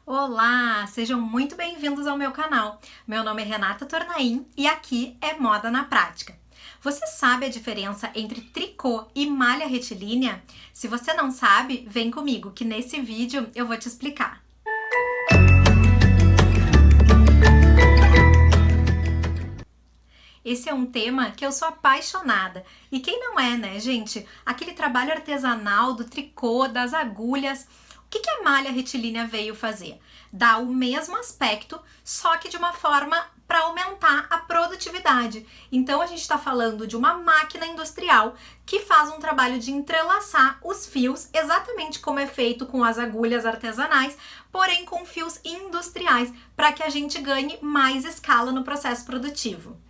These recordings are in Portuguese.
Olá, sejam muito bem-vindos ao meu canal. Meu nome é Renata Tornaim e aqui é Moda na Prática. Você sabe a diferença entre tricô e malha retilínea? Se você não sabe, vem comigo que nesse vídeo eu vou te explicar. Esse é um tema que eu sou apaixonada. E quem não é, né, gente? Aquele trabalho artesanal do tricô, das agulhas. O que a malha retilínea veio fazer? Dá o mesmo aspecto, só que de uma forma para aumentar a produtividade. Então a gente está falando de uma máquina industrial que faz um trabalho de entrelaçar os fios, exatamente como é feito com as agulhas artesanais, porém com fios industriais, para que a gente ganhe mais escala no processo produtivo.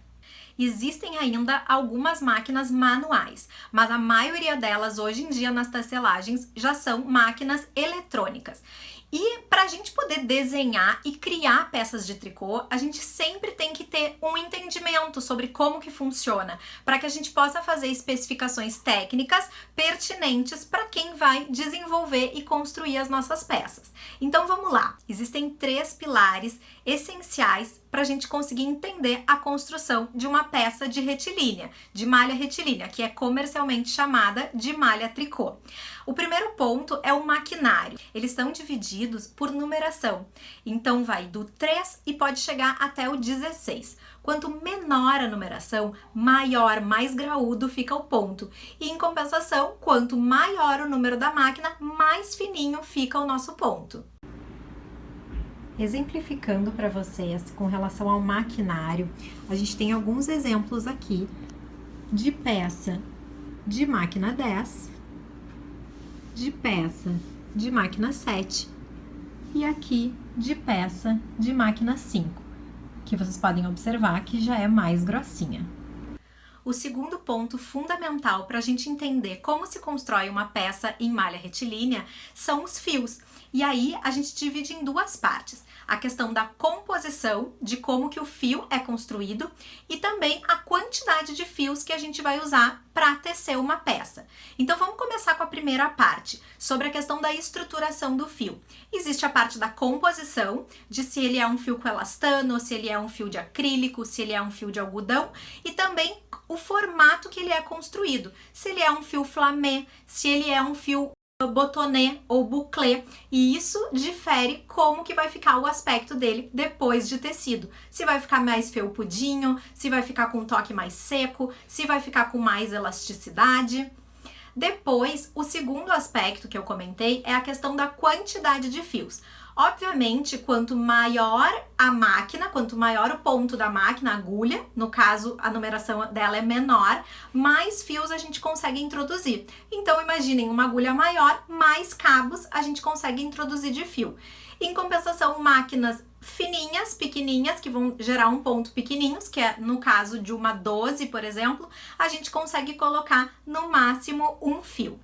Existem ainda algumas máquinas manuais, mas a maioria delas hoje em dia nas tecelagens já são máquinas eletrônicas. E para a gente poder desenhar e criar peças de tricô, a gente sempre tem que ter um entendimento sobre como que funciona, para que a gente possa fazer especificações técnicas pertinentes para quem vai desenvolver e construir as nossas peças. Então vamos lá, existem 3 pilares essenciais para a gente conseguir entender a construção de uma peça de retilínea, de malha retilínea, que é comercialmente chamada de malha tricô. O primeiro ponto é o maquinário. Eles estão divididos por numeração. Então vai do 3 e pode chegar até o 16. Quanto menor a numeração, maior, mais graúdo fica o ponto. E em compensação, quanto maior o número da máquina, mais fininho fica o nosso ponto. Exemplificando para vocês com relação ao maquinário, a gente tem alguns exemplos aqui de peça de máquina 10, de peça de máquina 7 e aqui de peça de máquina 5, que vocês podem observar que já é mais grossinha. O segundo ponto fundamental para a gente entender como se constrói uma peça em malha retilínea são os fios. E aí a gente divide em 2 partes. A questão da composição, de como que o fio é construído, e também a quantidade de fios que a gente vai usar para tecer uma peça. Então vamos começar com a primeira parte, sobre a questão da estruturação do fio. Existe a parte da composição, de se ele é um fio com elastano, se ele é um fio de acrílico, se ele é um fio de algodão, e também o formato que ele é construído, se ele é um fio flamé, se ele é um fio botonê ou bouclé, e isso difere como que vai ficar o aspecto dele depois de tecido. Se vai ficar mais felpudinho, se vai ficar com um toque mais seco, se vai ficar com mais elasticidade. Depois, o segundo aspecto que eu comentei é a questão da quantidade de fios. Obviamente, quanto maior a máquina, quanto maior o ponto da máquina, a agulha, no caso a numeração dela é menor, mais fios a gente consegue introduzir. Então imaginem, uma agulha maior, mais cabos a gente consegue introduzir de fio. Em compensação, máquinas fininhas, pequenininhas, que vão gerar um ponto pequenininhos, que é no caso de uma 12, por exemplo, a gente consegue colocar no máximo um fio.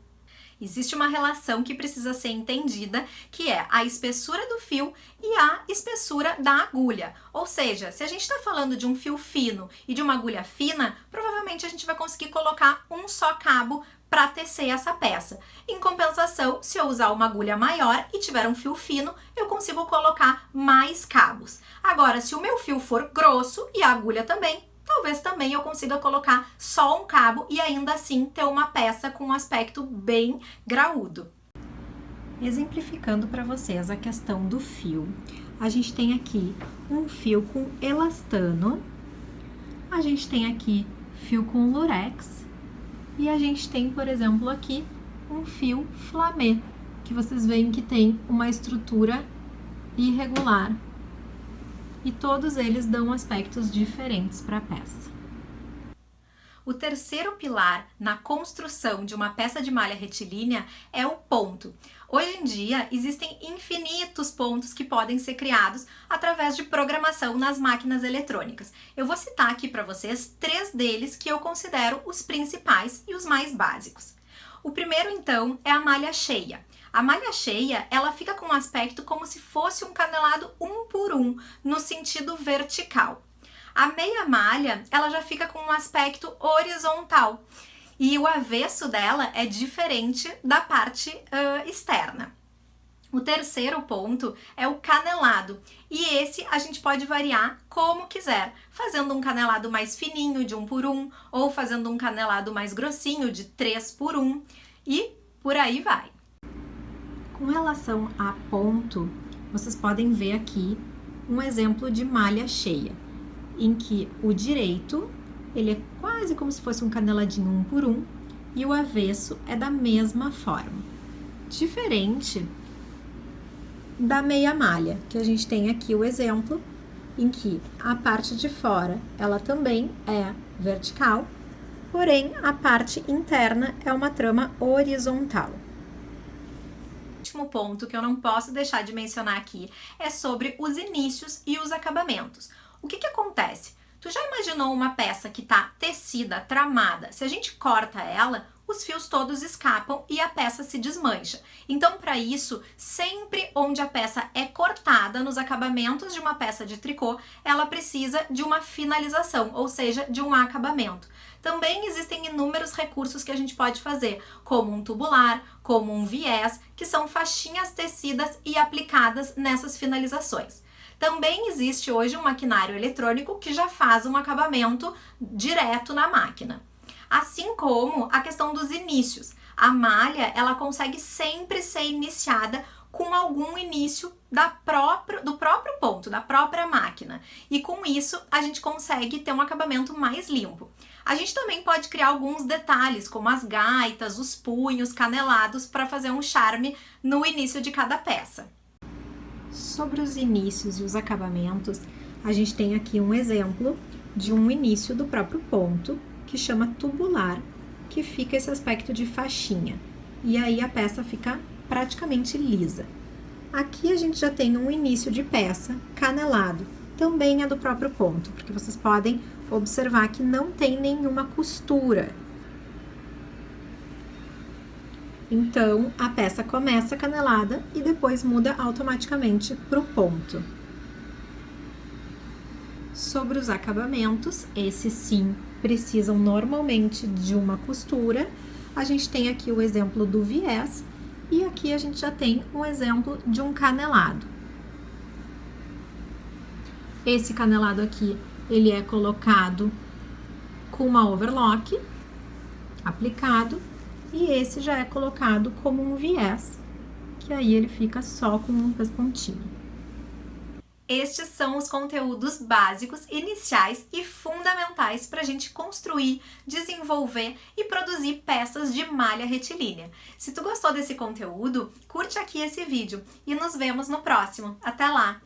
Existe uma relação que precisa ser entendida, que é a espessura do fio e a espessura da agulha. Ou seja, se a gente está falando de um fio fino e de uma agulha fina, provavelmente a gente vai conseguir colocar um só cabo para tecer essa peça. Em compensação, se eu usar uma agulha maior e tiver um fio fino, eu consigo colocar mais cabos. Agora, se o meu fio for grosso e a agulha também, talvez também eu consiga colocar só um cabo e ainda assim ter uma peça com um aspecto bem graúdo. Exemplificando para vocês a questão do fio, a gente tem aqui um fio com elastano, a gente tem aqui fio com lurex e a gente tem, por exemplo, aqui um fio flamé, que vocês veem que tem uma estrutura irregular. E todos eles dão aspectos diferentes para a peça. O terceiro pilar na construção de uma peça de malha retilínea é o ponto. Hoje em dia, existem infinitos pontos que podem ser criados através de programação nas máquinas eletrônicas. Eu vou citar aqui para vocês 3 deles que eu considero os principais e os mais básicos. O primeiro, então, é a malha cheia. A malha cheia, ela fica com um aspecto como se fosse um canelado 1 por 1, no sentido vertical. A meia malha, ela já fica com um aspecto horizontal. E o avesso dela é diferente da parte externa. O terceiro ponto é o canelado, e esse a gente pode variar como quiser, fazendo um canelado mais fininho de 1 por 1, ou fazendo um canelado mais grossinho de 3 por 1, e por aí vai. Com relação a ponto, vocês podem ver aqui um exemplo de malha cheia, em que o direito ele é quase como se fosse um caneladinho 1 por 1 e o avesso é da mesma forma. Diferente da meia malha, que a gente tem aqui o exemplo em que a parte de fora ela também é vertical, porém a parte interna é uma trama horizontal. O último ponto que eu não posso deixar de mencionar aqui é sobre os inícios e os acabamentos. O que acontece? Tu já imaginou uma peça que está tecida, tramada? Se a gente corta ela, os fios todos escapam e a peça se desmancha. Então, para isso, sempre onde a peça é cortada nos acabamentos de uma peça de tricô, ela precisa de uma finalização, ou seja, de um acabamento. Também existem inúmeros recursos que a gente pode fazer, como um tubular, como um viés, que são faixinhas tecidas e aplicadas nessas finalizações. Também existe hoje um maquinário eletrônico que já faz um acabamento direto na máquina. Assim como a questão dos inícios. A malha, ela consegue sempre ser iniciada com algum início do próprio ponto, da própria máquina. E com isso, a gente consegue ter um acabamento mais limpo. A gente também pode criar alguns detalhes, como as gaitas, os punhos, canelados, para fazer um charme no início de cada peça. Sobre os inícios e os acabamentos, a gente tem aqui um exemplo de um início do próprio ponto, que chama tubular, que fica esse aspecto de faixinha. E aí a peça fica praticamente lisa. Aqui a gente já tem um início de peça canelado, também é do próprio ponto, porque vocês podem observar que não tem nenhuma costura. Então, a peça começa canelada e depois muda automaticamente para o ponto. Sobre os acabamentos, esses sim precisam normalmente de uma costura. A gente tem aqui o exemplo do viés e aqui a gente já tem um exemplo de um canelado. Esse canelado aqui, ele é colocado com uma overlock aplicado. E esse já é colocado como um viés, que aí ele fica só com um pespontinho. Estes são os conteúdos básicos, iniciais e fundamentais para a gente construir, desenvolver e produzir peças de malha retilínea. Se tu gostou desse conteúdo, curte aqui esse vídeo e nos vemos no próximo. Até lá!